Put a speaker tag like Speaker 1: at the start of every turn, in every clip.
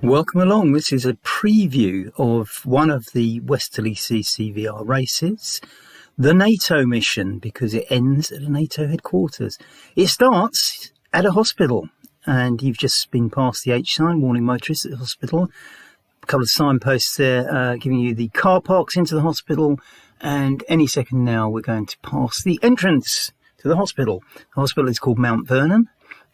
Speaker 1: Welcome along. This is a preview of one of the Westerleigh CCVR races, the NATO mission, because it ends at a NATO headquarters. It starts at a hospital, and you've just been past the H sign, warning motorists at the hospital. A couple of signposts there giving you the car parks into the hospital, and any second now we're going to pass the entrance to the hospital. The hospital is called Mount Vernon.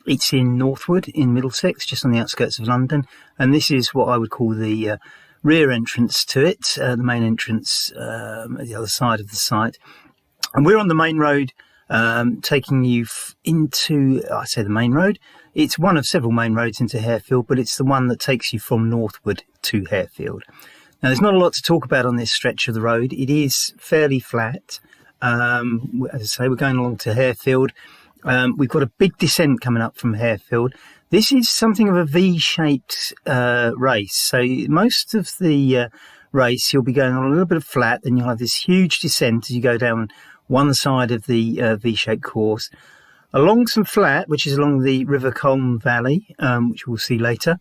Speaker 1: It's in Northwood, in Middlesex, just on the outskirts of London. And this is what I would call the rear entrance to it, the main entrance at the other side of the site. And we're on the main road, taking you into, I say the main road. It's one of several main roads into Harefield, but it's the one that takes you from Northwood to Harefield. Now, there's not a lot to talk about on this stretch of the road. It is fairly flat. As I say, we're going along to Harefield. We've got a big descent coming up from Harefield. This is something of a V-shaped race. So most of the race, you'll be going on a little bit of flat, then you'll have this huge descent as you go down one side of the V-shaped course. Along some flat, which is along the River Colne Valley, which we'll see later.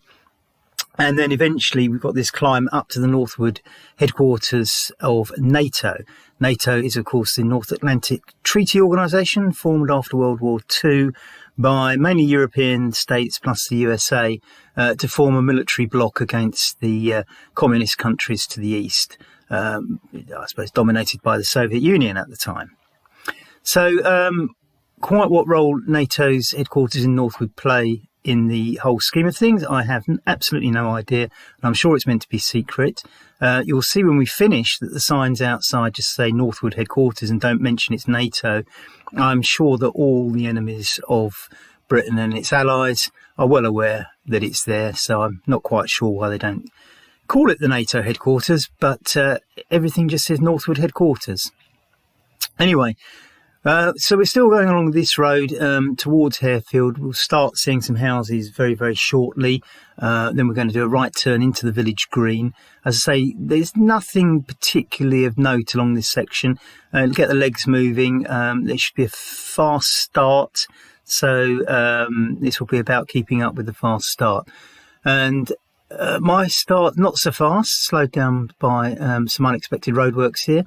Speaker 1: And then eventually we've got this climb up to the Northwood headquarters of NATO. NATO is, of course, the North Atlantic Treaty Organisation, formed after World War II by mainly European states plus the USA to form a military bloc against the communist countries to the east, I suppose dominated by the Soviet Union at the time. So quite what role NATO's headquarters in Northwood play in the whole scheme of things, I have absolutely no idea, and I'm sure it's meant to be secret. You'll see when we finish that the signs outside just say Northwood headquarters and don't mention it's NATO. I'm sure that all the enemies of Britain and its allies are well aware that it's there, so I'm not quite sure why they don't call it the NATO headquarters, but everything just says Northwood headquarters. Anyway, so we're still going along this road towards Harefield. We'll start seeing some houses very, very shortly. Then we're going to do a right turn into the village green. As I say, there's nothing particularly of note along this section. Get the legs moving. There should be a fast start. So this will be about keeping up with the fast start. And my start, not so fast, slowed down by some unexpected roadworks here.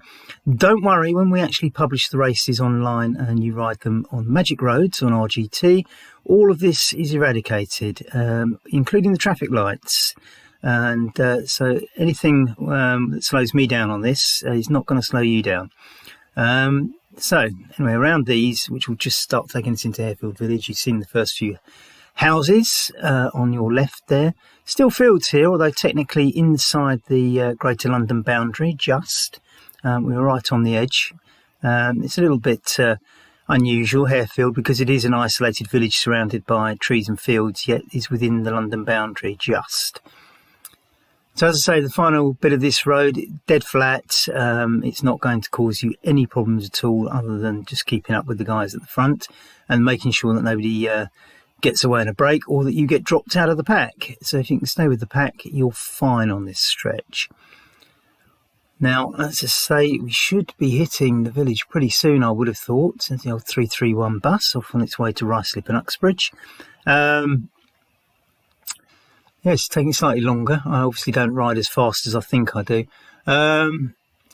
Speaker 1: Don't worry, when we actually publish the races online and you ride them on Magic Roads on RGT, all of this is eradicated, including the traffic lights. And so anything that slows me down on this is not going to slow you down. So anyway, around these, which will just start taking us into Harefield Village, you've seen the first few houses on your left there. Still fields here, although technically inside the Greater London boundary, just. We were right on the edge. It's a little bit unusual, Harefield, because it is an isolated village surrounded by trees and fields, yet is within the London boundary, just. So as I say, the final bit of this road, dead flat. It's not going to cause you any problems at all, other than just keeping up with the guys at the front and making sure that nobody gets away in a break or that you get dropped out of the pack. So if you can stay with the pack, you're fine on this stretch. Now, as I say, we should be hitting the village pretty soon, I would have thought, since the old 331 bus off on its way to Ruislip and Uxbridge. Yeah, it's taking slightly longer. I obviously don't ride as fast as I think I do.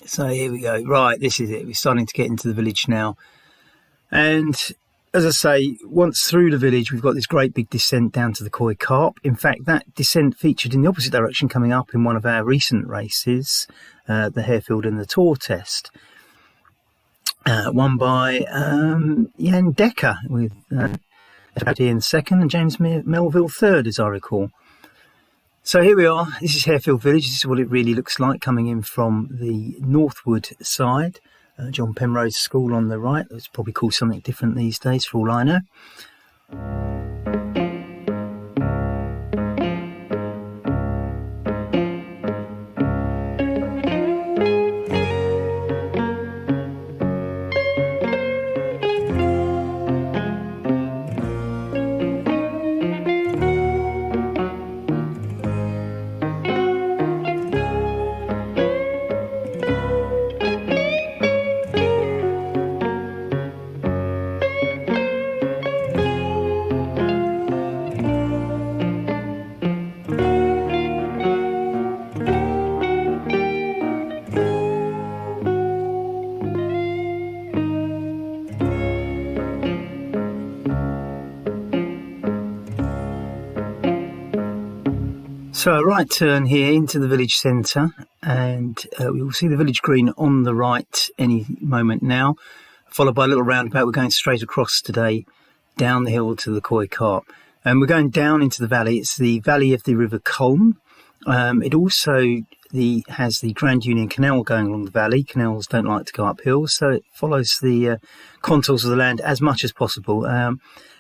Speaker 1: So here we go. Right, this is it. We're starting to get into the village now. And as I say, once through the village, we've got this great big descent down to the Coy Carp. In fact, that descent featured in the opposite direction coming up in one of our recent races, the Harefield and the Tor test, won by Jan Decker with Ian second and James Melville third, as I recall. So here we are. This is Harefield Village. This is what it really looks like coming in from the Northwood side. John Penrose School on the right. It's probably called something different these days, for all I know. So a right turn here into the village centre, and we will see the village green on the right any moment now, followed by a little roundabout. We're going straight across today down the hill to the Coy Carp, and we're going down into the valley. It's the valley of the River Colne. It also has the Grand Union Canal going along the valley. Canals don't like to go up hills, so it follows the contours of the land as much as possible.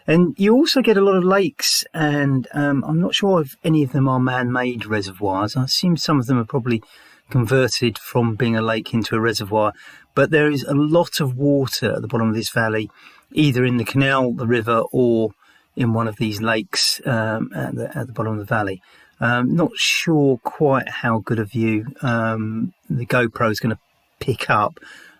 Speaker 1: And you also get a lot of lakes, and I'm not sure if any of them are man-made reservoirs. I assume some of them are probably converted from being a lake into a reservoir. But there is a lot of water at the bottom of this valley, either in the canal, the river, or in one of these lakes at the bottom of the valley. Not sure quite how good a view the GoPro is going to pick up.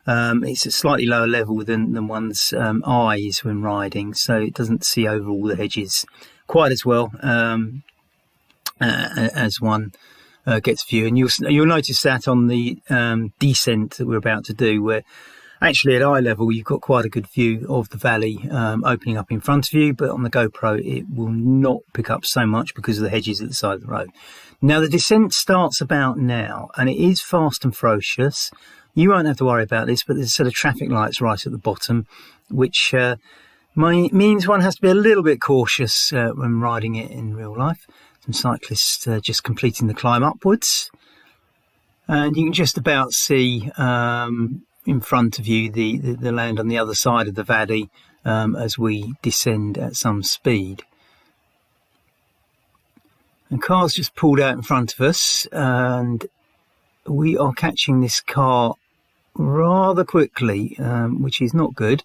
Speaker 1: It's at slightly lower level than one's eyes when riding, so it doesn't see over all the hedges quite as well as one gets view. And you'll notice that on the descent that we're about to do, where actually at eye level you've got quite a good view of the valley opening up in front of you, but on the GoPro it will not pick up so much because of the hedges at the side of the road. Now the descent starts about now, and it is fast and ferocious. You won't have to worry about this, but there's a set of traffic lights right at the bottom, which means one has to be a little bit cautious when riding it in real life. Some cyclists just completing the climb upwards. And you can just about see in front of you the land on the other side of the valley as we descend at some speed. And cars just pulled out in front of us, and we are catching this car rather quickly, which is not good.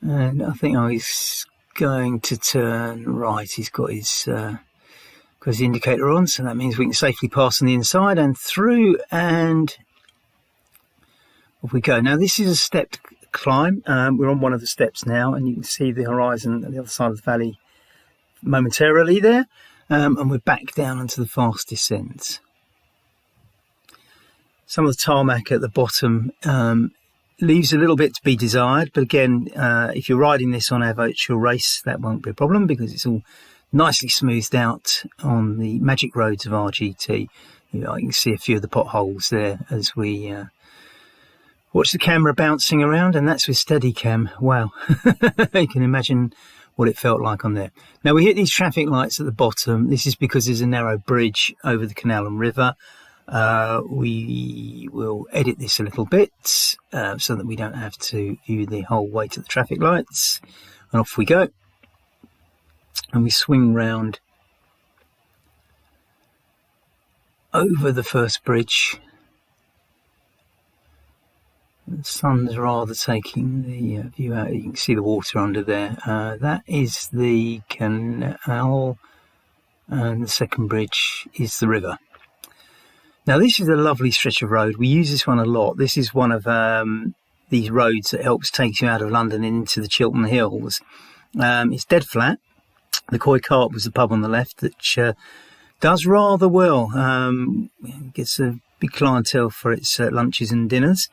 Speaker 1: And I think he's going to turn right. He's got his indicator on, so that means we can safely pass on the inside and through, and off we go. Now this is a stepped climb. We're on one of the steps now, and you can see the horizon at the other side of the valley momentarily there, and we're back down onto the fast descent. Some of the tarmac at the bottom leaves a little bit to be desired, but again, if you're riding this on our virtual race, that won't be a problem because it's all nicely smoothed out on the magic roads of RGT. You can see a few of the potholes there as we watch the camera bouncing around, and that's with Steadicam. Wow, you can imagine what it felt like on there. Now we hit these traffic lights at the bottom. This is because there's a narrow bridge over the canal and river. We will edit this a little bit so that we don't have to view the whole way to the traffic lights, and off we go. And we swing round over the first bridge. The sun's rather taking the view out. You can see the water under there. That is the canal, and the second bridge is the river. Now this is a lovely stretch of road. We use this one a lot. This is one of these roads that helps take you out of London and into the Chiltern Hills. It's dead flat. The Coy Carp was the pub on the left, which does rather well. Gets a big clientele for its lunches and dinners.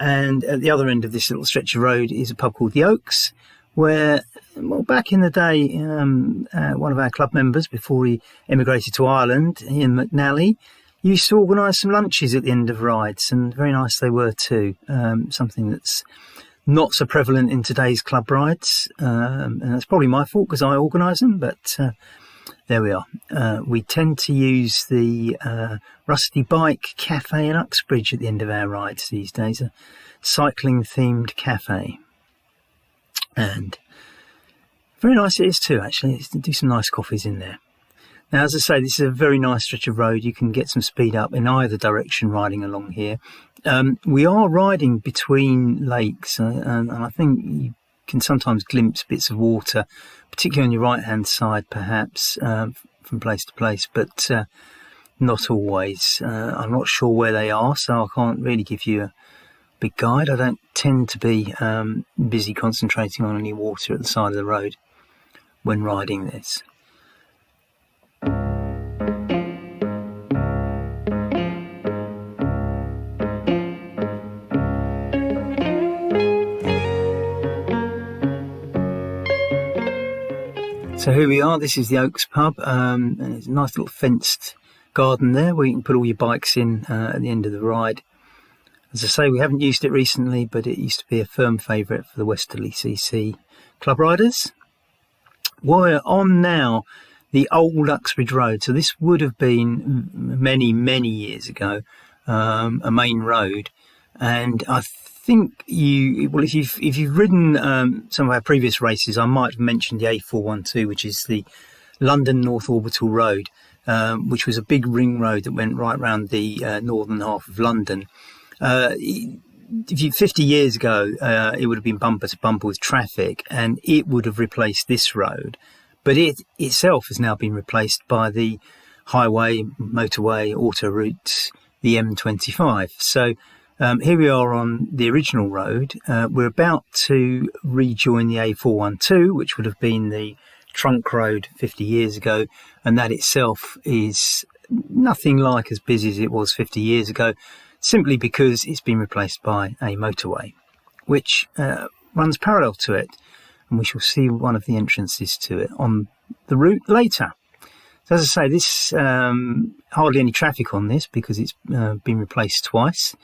Speaker 1: And at the other end of this little stretch of road is a pub called the Oaks, where, well, back in the day, one of our club members, before he emigrated to Ireland, Ian McNally, used to organise some lunches at the end of rides, and very nice they were too. Something that's not so prevalent in today's club rides, and that's probably my fault because I organise them, but there we are. We tend to use the Rusty Bike Cafe in Uxbridge at the end of our rides these days, a cycling-themed cafe. And very nice it is too, actually. It's to do some nice coffees in there. Now, as I say, this is a very nice stretch of road. You can get some speed up in either direction riding along here. We are riding between lakes, and I think you can sometimes glimpse bits of water, particularly on your right-hand side, perhaps, from place to place, but not always. I'm not sure where they are, so I can't really give you a big guide. I don't tend to be busy concentrating on any water at the side of the road when riding this. So here we are. This is the Oaks pub, and it's a nice little fenced garden there where you can put all your bikes in at the end of the ride. As I say, we haven't used it recently, but it used to be a firm favourite for the Westerley CC club riders. We're on now the old Uxbridge Road. So this would have been many, many years ago a main road. And I think if you've ridden some of our previous races, I might have mentioned the A412, which is the London North Orbital Road, which was a big ring road that went right round the northern half of London. 50 years ago, it would have been bumper to bumper with traffic, and it would have replaced this road. But it itself has now been replaced by the highway, motorway, auto route, the M25. So here we are on the original road. We're about to rejoin the A412, which would have been the trunk road 50 years ago, and that itself is nothing like as busy as it was 50 years ago, simply because it's been replaced by a motorway, which runs parallel to it, and we shall see one of the entrances to it on the route later. So as I say, this hardly any traffic on this because it's been replaced twice,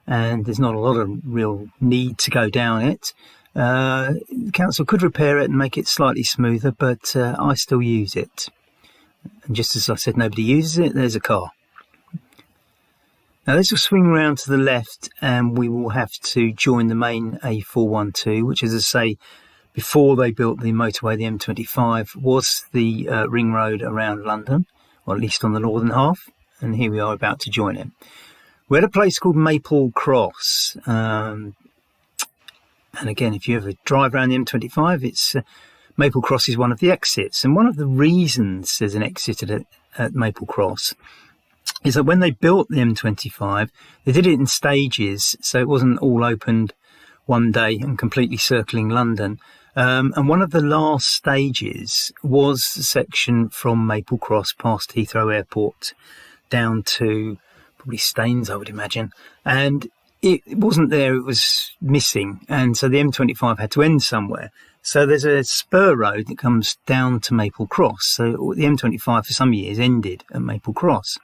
Speaker 1: and there's not a lot of real need to go down it. The council could repair it and make it slightly smoother, but I still use it. And just as I said, nobody uses it, there's a car. Now this will swing round to the left, and we will have to join the main A412, which, as I say, before they built the motorway, the M25, was the ring road around London, or at least on the northern half, and here we are about to join it. We're at a place called Maple Cross, and again, if you ever drive around the M25, it's Maple Cross is one of the exits, and one of the reasons there's an exit at Maple Cross is that when they built the M25, they did it in stages, so it wasn't all opened one day and completely circling London. And one of the last stages was the section from Maple Cross past Heathrow Airport down to probably Staines, I would imagine. And it wasn't there, it was missing. And so the M25 had to end somewhere. So there's a spur road that comes down to Maple Cross. So the M25 for some years ended at Maple Cross.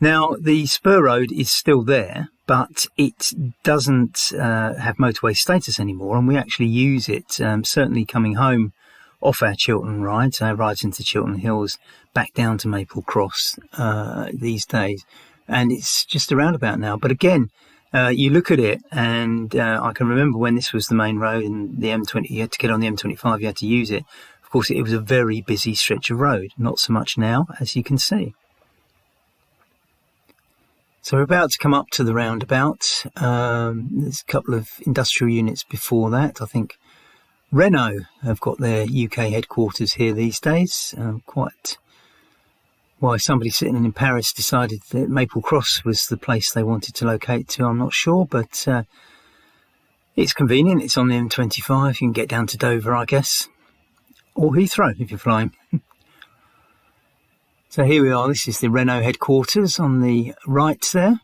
Speaker 1: Now, the spur road is still there, but it doesn't have motorway status anymore, and we actually use it, certainly coming home off our Chiltern rides, our rides into Chiltern Hills, back down to Maple Cross these days. And it's just a roundabout now. But again, you look at it, and I can remember when this was the main road and the M20, you had to get on the M25, you had to use it. Of course, it was a very busy stretch of road, not so much now, as you can see. So we're about to come up to the roundabout. There's a couple of industrial units before that. I think Renault have got their UK headquarters here these days. Quite why somebody sitting in Paris decided that Maple Cross was the place they wanted to locate to, I'm not sure, but it's convenient. It's on the M25. You can get down to Dover, I guess, or Heathrow if you're flying. So here we are, this is the Renault headquarters on the right there.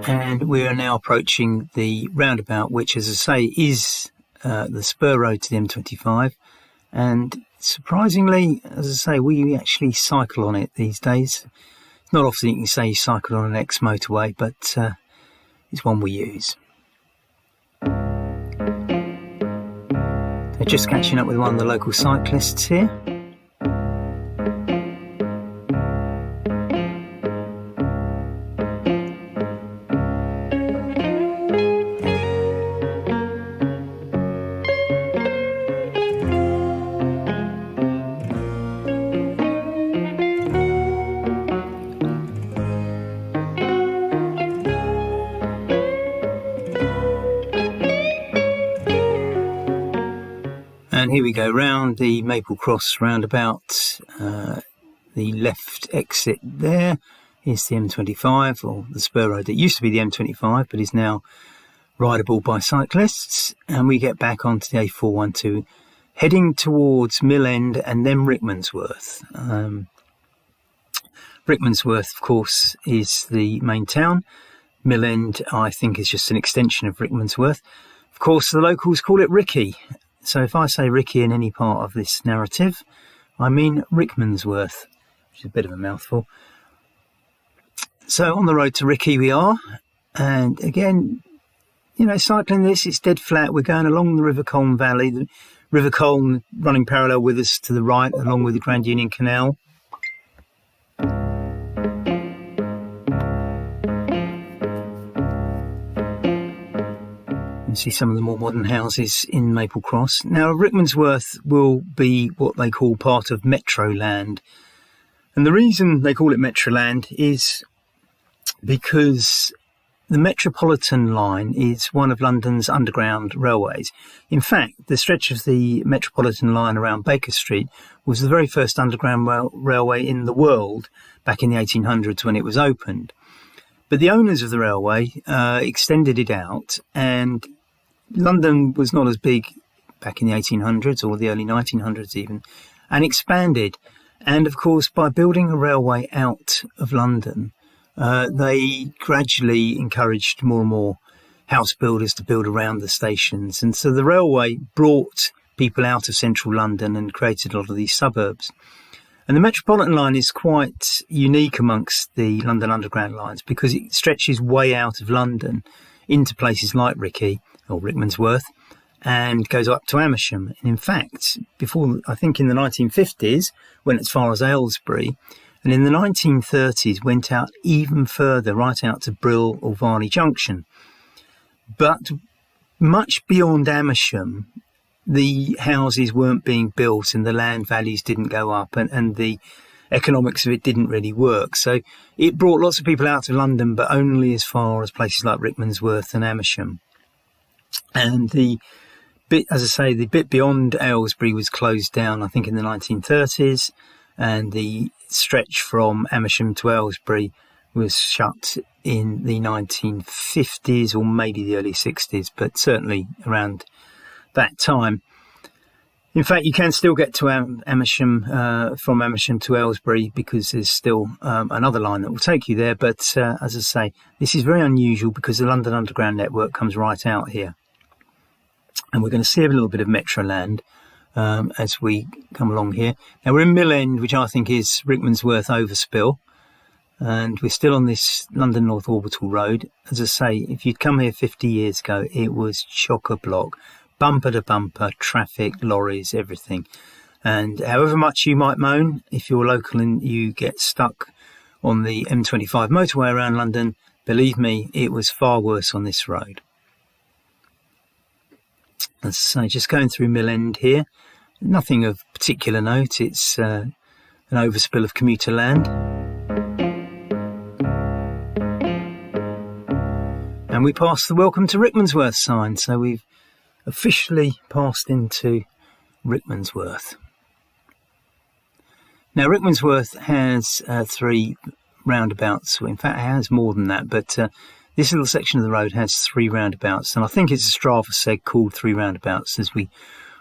Speaker 1: And we are now approaching the roundabout, which, as I say, is the spur road to the M25. And surprisingly, as I say, we actually cycle on it these days. It's not often you can say you cycle on an ex-motorway, but it's one we use. So just catching up with one of the local cyclists here. And here we go, round the Maple Cross roundabout, the left exit there is the M25, or the spur road that used to be the M25, but is now rideable by cyclists. And we get back onto the A412, heading towards Mill End and then Rickmansworth. Rickmansworth, of course, is the main town. Mill End, I think, is just an extension of Rickmansworth. Of course, the locals call it Ricky. So if I say Ricky in any part of this narrative, I mean Rickmansworth, which is a bit of a mouthful. So on the road to Ricky we are, and again, cycling this, it's dead flat. We're going along the River Colne Valley, the River Colne running parallel with us to the right, along with the Grand Union Canal. You see some of the more modern houses in Maple Cross. Now, Rickmansworth will be what they call part of Metroland. And the reason they call it Metroland is because the Metropolitan line is one of London's underground railways. In fact, the stretch of the Metropolitan line around Baker Street was the very first underground railway in the world back in the 1800s when it was opened. But the owners of the railway extended it out, and London was not as big back in the 1800s or the early 1900s even, and expanded. And of course, by building a railway out of London, they gradually encouraged more and more house builders to build around the stations. And so the railway brought people out of central London and created a lot of these suburbs. And the Metropolitan line is quite unique amongst the London Underground lines because it stretches way out of London into places like Ricky or Rickmansworth and goes up to Amersham. And in fact, before, I think in the 1950s, went as far as Aylesbury, and in the 1930s went out even further, right out to Brill or Varney Junction. But much beyond Amersham, the houses weren't being built and the land values didn't go up and the economics of it didn't really work. So it brought lots of people out of London, but only as far as places like Rickmansworth and Amersham. And the bit, as I say, the bit beyond Aylesbury was closed down, I think, in the 1930s. And the stretch from Amersham to Aylesbury was shut in the 1950s or maybe the early 60s, but certainly around that time. In fact, you can still get to Amersham from Amersham to Aylesbury because there's still another line that will take you there. But as I say, this is very unusual because the London Underground network comes right out here. And we're going to see a little bit of Metroland as we come along here. Now we're in Mill End, which I think is Rickmansworth overspill. And we're still on this London North Orbital Road. As I say, if you'd come here 50 years ago, it was chock-a-block. Bumper to bumper, traffic, lorries, everything. And however much you might moan, if you're local and you get stuck on the M25 motorway around London, believe me, it was far worse on this road. As I say, just going through Mill End here, nothing of particular note. It's an overspill of commuter land. And we passed the Welcome to Rickmansworth sign, so we've officially passed into Rickmansworth. Now, Rickmansworth has 3 roundabouts. In fact, it has more than that, but this little section of the road has 3 roundabouts, and I think it's a Strava seg called 3 roundabouts as we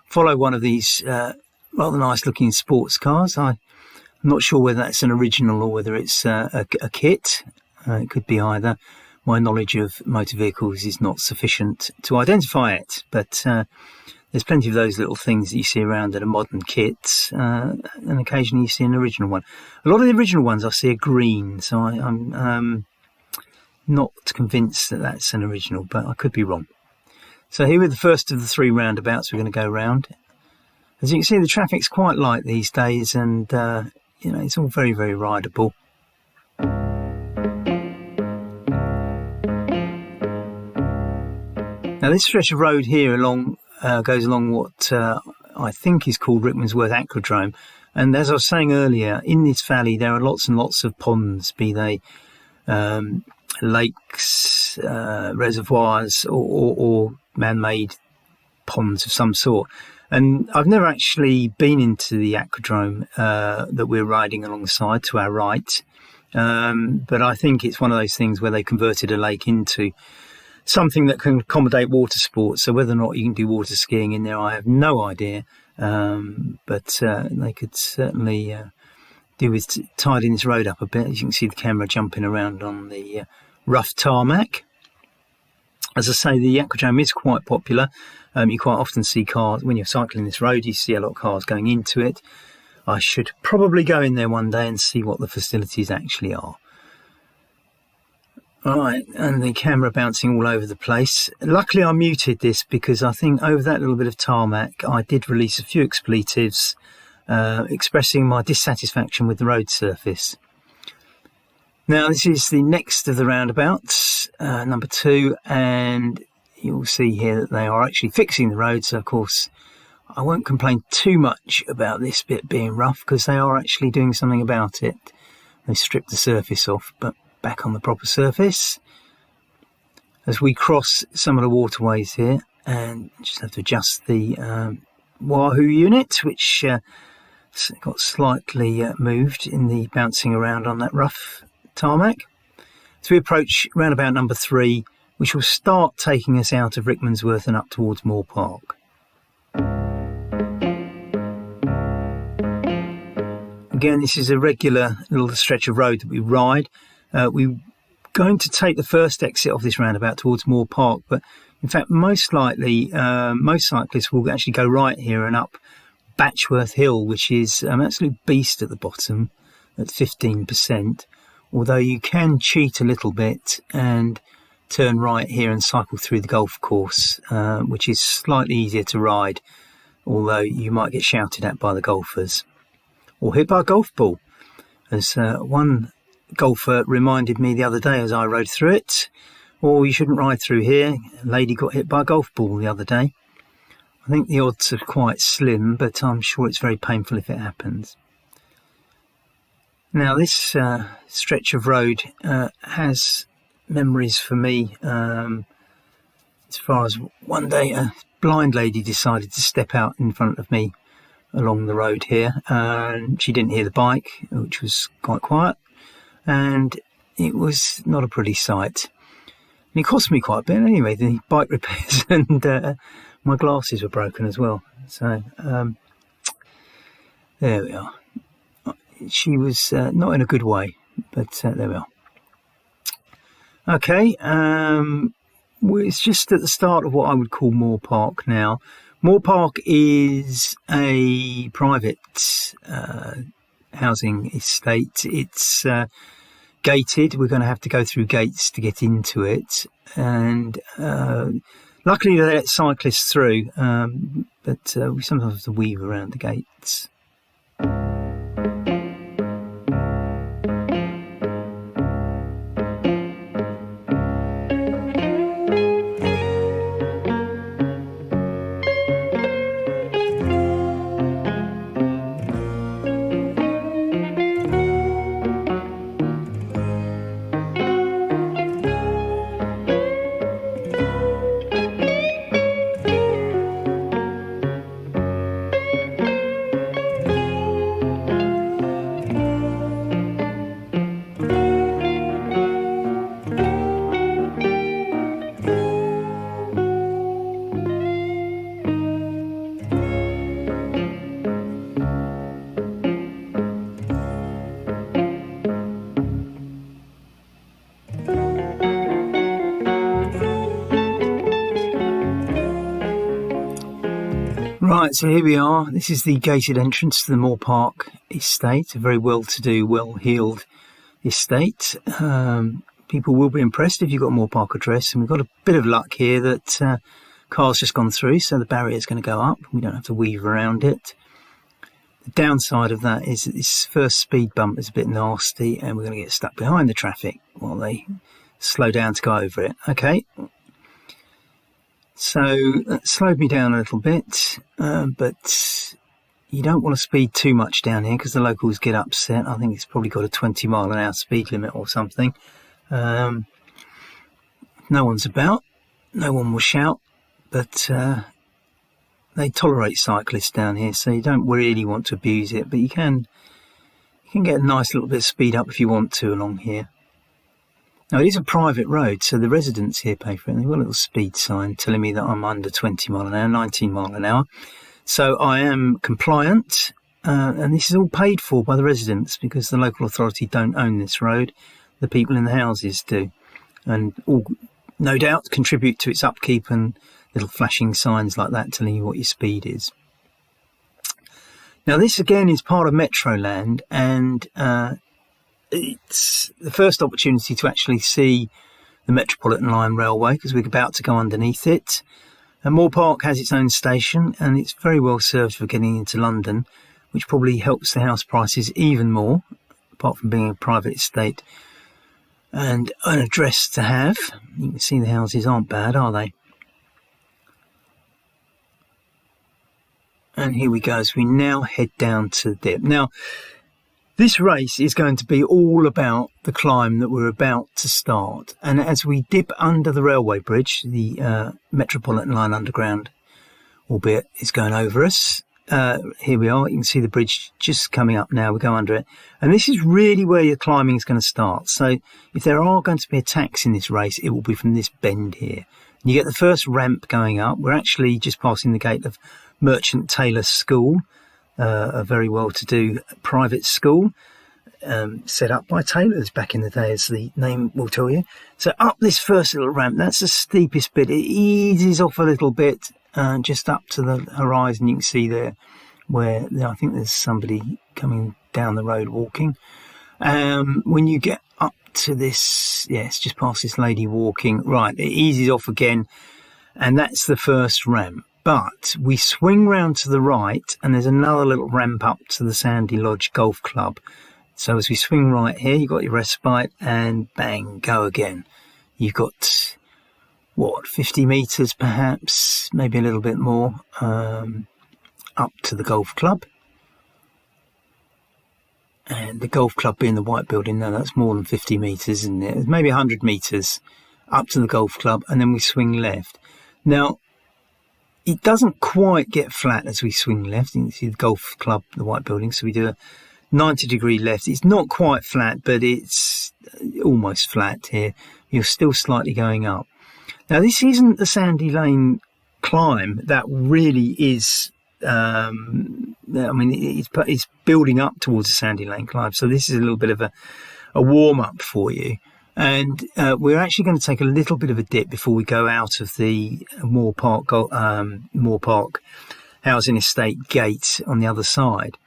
Speaker 1: follow one of these rather nice-looking sports cars. I'm not sure whether that's an original or whether it's a kit. It could be either. My knowledge of motor vehicles is not sufficient to identify it, but there's plenty of those little things that you see around that are modern kits, and occasionally you see an original one. A lot of the original ones I see are green, so I'm not convinced that that's an original, but I could be wrong. So here we're the first of the 3 roundabouts we're going to go round. As you can see, the traffic's quite light these days, and it's all very, very rideable. Now, this stretch of road here goes along what I think is called Rickmansworth Aquadrome. And as I was saying earlier, in this valley there are lots and lots of ponds, be they lakes, reservoirs, or man-made ponds of some sort. And I've never actually been into the aquadrome that we're riding alongside to our right. But I think it's one of those things where they converted a lake into something that can accommodate water sports. So whether or not you can do water skiing in there, I have no idea. But they could certainly do with tidying this road up a bit. As you can see the camera jumping around on the rough tarmac. As I say, the aquadrome is quite popular. You quite often see cars, when you're cycling this road, you see a lot of cars going into it. I should probably go in there one day and see what the facilities actually are. Right, and the camera bouncing all over the place. Luckily I muted this because I think over that little bit of tarmac I did release a few expletives expressing my dissatisfaction with the road surface. Now this is the next of the roundabouts, number 2, and you'll see here that they are actually fixing the road, so of course I won't complain too much about this bit being rough because they are actually doing something about it. They stripped the surface off, but back on the proper surface. As we cross some of the waterways here, and just have to adjust the Wahoo unit, which got slightly moved in the bouncing around on that rough tarmac. As we approach roundabout number 3, which will start taking us out of Rickmansworth and up towards Moore Park. Again, this is a regular little stretch of road that we ride. We're going to take the first exit of this roundabout towards Moore Park, but in fact, most likely, most cyclists will actually go right here and up Batchworth Hill, which is an absolute beast at the bottom at 15%, although you can cheat a little bit and turn right here and cycle through the golf course, which is slightly easier to ride, although you might get shouted at by the golfers or hit by a golf ball, as one golfer reminded me the other day as I rode through it. Oh, you shouldn't ride through here. A lady got hit by a golf ball the other day. I think the odds are quite slim, but I'm sure it's very painful if it happens. Now this stretch of road has memories for me, as far as one day a blind lady decided to step out in front of me along the road here. She didn't hear the bike, which was quite quiet, and it was not a pretty sight. And it cost me quite a bit anyway, the bike repairs, and my glasses were broken as well. So there we are. She was not in a good way, but there we are. Okay, it's just at the start of what I would call Moore Park now. Moore Park is a private housing estate. It's gated. We're going to have to go through gates to get into it, and luckily they let cyclists through, but we sometimes have to weave around the gates. Right, so here we are. This is the gated entrance to the Moore Park estate, a very well-to-do, well-heeled estate. People will be impressed if you've got a Moore Park address, and we've got a bit of luck here that car's just gone through, so the barrier's going to go up. We don't have to weave around it. The downside of that is that this first speed bump is a bit nasty, and we're going to get stuck behind the traffic while they slow down to go over it. Okay. So that slowed me down a little bit, but you don't want to speed too much down here because the locals get upset. I think it's probably got a 20 mile an hour speed limit or something. No one's about, no one will shout, but they tolerate cyclists down here, so you don't really want to abuse it, but you can get a nice little bit of speed up if you want to along here. Now, it is a private road, so the residents here pay for it. They've got a little speed sign telling me that I'm under 20 mile an hour, 19 mile an hour. So I am compliant, and this is all paid for by the residents because the local authority don't own this road. The people in the houses do. And all no doubt contribute to its upkeep, and little flashing signs like that telling you what your speed is. Now, this again is part of Metroland, and it's the first opportunity to actually see the Metropolitan Line Railway, because we're about to go underneath it. And Moore Park has its own station, and it's very well served for getting into London, which probably helps the house prices even more, apart from being a private estate and an address to have. You can see the houses aren't bad, are they? And here we go, as we now head down to the dip. Now, this race is going to be all about the climb that we're about to start. And as we dip under the railway bridge, the Metropolitan Line Underground, albeit it's going over us. Here we are. You can see the bridge just coming up now. We go under it. And this is really where your climbing is going to start. So if there are going to be attacks in this race, it will be from this bend here. And you get the first ramp going up. We're actually just passing the gate of Merchant Taylor School, a very well-to-do private school set up by tailors back in the day, as the name will tell you. So up this first little ramp, that's the steepest bit. It eases off a little bit, just up to the horizon. You can see there where I think there's somebody coming down the road walking. When you get up to this, it's just past this lady walking. Right, it eases off again, and that's the first ramp. But we swing round to the right, and there's another little ramp up to the Sandy Lodge Golf Club. So as we swing right here, you've got your respite, and bang, go again. You've got, 50 metres perhaps, maybe a little bit more, up to the golf club. And the golf club being the white building, no, that's more than 50 metres, isn't it? It's maybe 100 metres up to the golf club, and then we swing left. Now, it doesn't quite get flat as we swing left. You can see the golf club, the white building. So we do a 90-degree left. It's not quite flat, but it's almost flat here. You're still slightly going up. Now, this isn't the Sandy Lane climb. That really is, it's building up towards the Sandy Lane climb. So this is a little bit of a warm-up for you. And we're actually going to take a little bit of a dip before we go out of the Moore Park housing estate gate on the other side.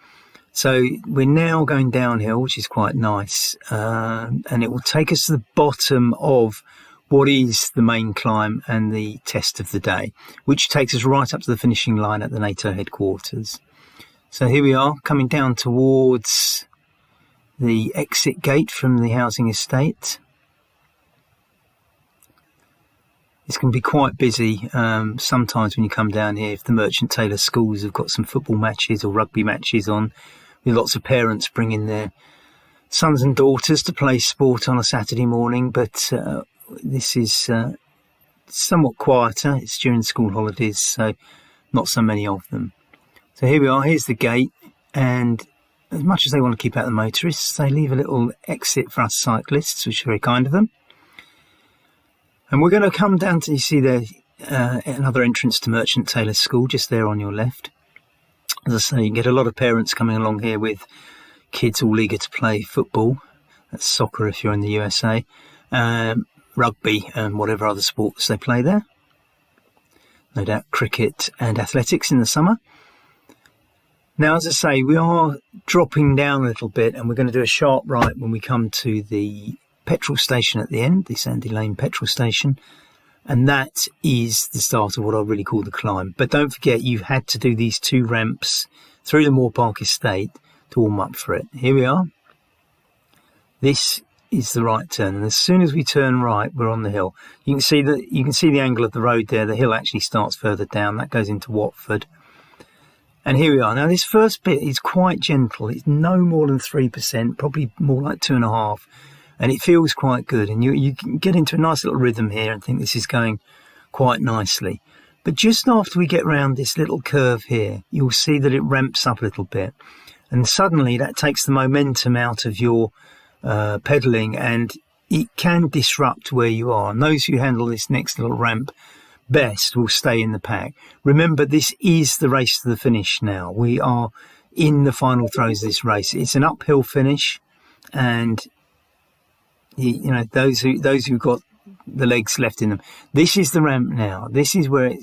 Speaker 1: So we're now going downhill, which is quite nice, and it will take us to the bottom of what is the main climb and the test of the day, which takes us right up to the finishing line at the NATO headquarters. So here we are, coming down towards the exit gate from the housing estate. It's going to be quite busy sometimes when you come down here. If the Merchant Taylor schools have got some football matches or rugby matches on, with lots of parents bringing their sons and daughters to play sport on a Saturday morning. But this is somewhat quieter. It's during school holidays, so not so many of them. So here we are. Here's the gate. And as much as they want to keep out the motorists, they leave a little exit for us cyclists, which is very kind of them. And we're going to come down to, you see there, another entrance to Merchant Taylor School, just there on your left. As I say, you get a lot of parents coming along here with kids all eager to play football. That's soccer if you're in the USA. Rugby and whatever other sports they play there. No doubt cricket and athletics in the summer. Now, as I say, we are dropping down a little bit, and we're going to do a sharp right when we come to the petrol station at the end, the Sandy Lane petrol station, and that is the start of what I really call the climb. But don't forget, you've had to do these 2 ramps through the Moore Park estate to warm up for it. Here we are. This is the right turn, and as soon as we turn right, we're on the hill. You can see the angle of the road there. The hill actually starts further down. That goes into Watford. And here we are. Now, this first bit is quite gentle. It's no more than 3%, probably more like 2.5%. And it feels quite good. And you can get into a nice little rhythm here and think this is going quite nicely. But just after we get round this little curve here, you'll see that it ramps up a little bit. And suddenly that takes the momentum out of your pedalling, and it can disrupt where you are. And those who handle this next little ramp best will stay in the pack. Remember, this is the race to the finish now. We are in the final throes of this race. It's an uphill finish, and you know, those who got the legs left in them. This is the ramp now. This is where it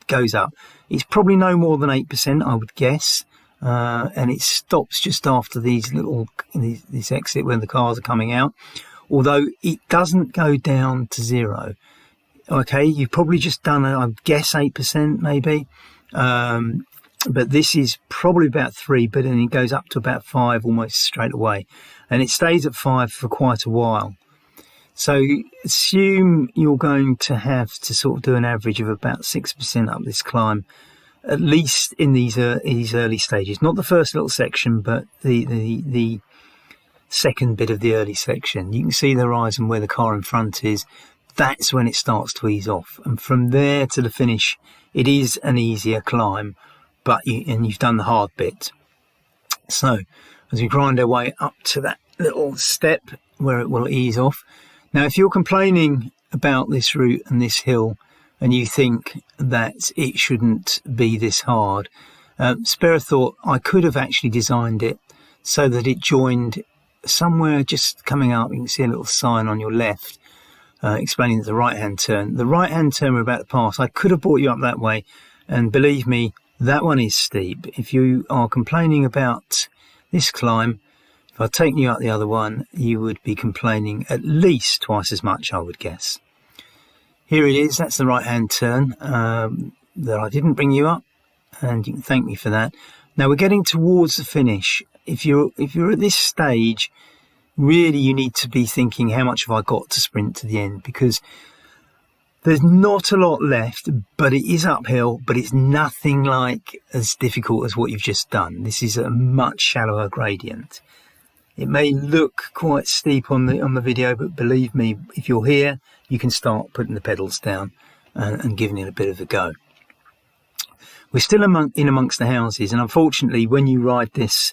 Speaker 1: goes up. It's probably no more than 8%, I would guess. And it stops just after this exit when the cars are coming out. Although it doesn't go down to 0. Okay, you've probably just done, I guess, 8% maybe. But this is probably about 3, but then it goes up to about 5 almost straight away. And it stays at 5 for quite a while. So assume you're going to have to sort of do an average of about 6% up this climb, at least in these early stages. Not the first little section, but the second bit of the early section. You can see the horizon where the car in front is. That's when it starts to ease off. And from there to the finish, it is an easier climb, but you've done the hard bit. So as we grind our way up to that little step where it will ease off. Now, if you're complaining about this route and this hill and you think that it shouldn't be this hard, spare a thought. I could have actually designed it so that it joined somewhere just coming up. You can see a little sign on your left explaining the right-hand turn. The right-hand turn we're about to pass, I could have brought you up that way. And believe me, that one is steep. If you are complaining about this climb, if I'd taken you up the other one, you would be complaining at least twice as much, I would guess. Here it is. That's the right-hand turn that I didn't bring you up, and you can thank me for that. Now we're getting towards the finish. If you're at this stage, really you need to be thinking, how much have I got to sprint to the end? Because there's not a lot left, but it is uphill, but it's nothing like as difficult as what you've just done. This is a much shallower gradient. It may look quite steep on the video, but believe me, if you're here, you can start putting the pedals down and giving it a bit of a go. We're still in amongst the houses, and unfortunately, when you ride this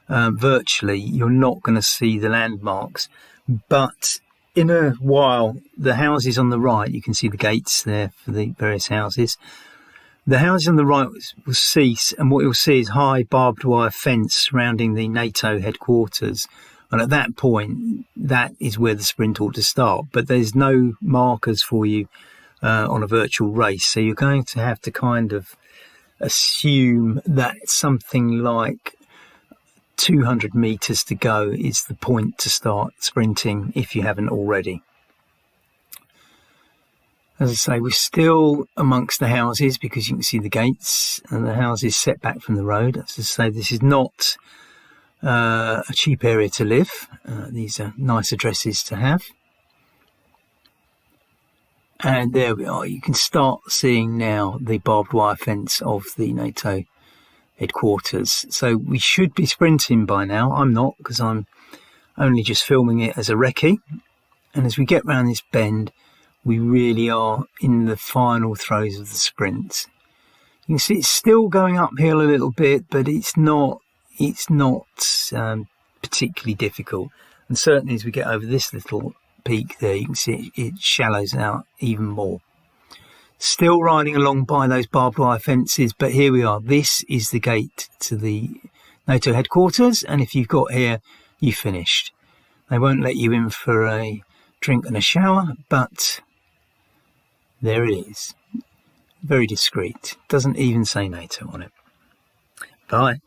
Speaker 1: virtually, you're not going to see the landmarks. But in a while, the houses on the right, you can see the gates there for the various houses. The houses on the right will cease, and what you'll see is high barbed wire fence surrounding the NATO headquarters. And at that point, that is where the sprint ought to start. But there's no markers for you on a virtual race. So you're going to have to kind of assume that something like 200 meters to go is the point to start sprinting if you haven't already. As I say, we're still amongst the houses because you can see the gates and the houses set back from the road. As I say, this is not a cheap area to live. These are nice addresses to have. And there we are. You can start seeing now the barbed wire fence of the NATO headquarters. So we should be sprinting by now. I'm not, because I'm only just filming it as a recce. And as we get round this bend, we really are in the final throes of the sprint. You can see it's still going uphill a little bit, but it's not particularly difficult. And certainly as we get over this little peak there, you can see it shallows out even more. Still riding along by those barbed wire fences, but here we are. This is the gate to the NATO headquarters, and if you've got here, you finished. They won't let you in for a drink and a shower, but there it is. Very discreet. Doesn't even say NATO on it. Bye.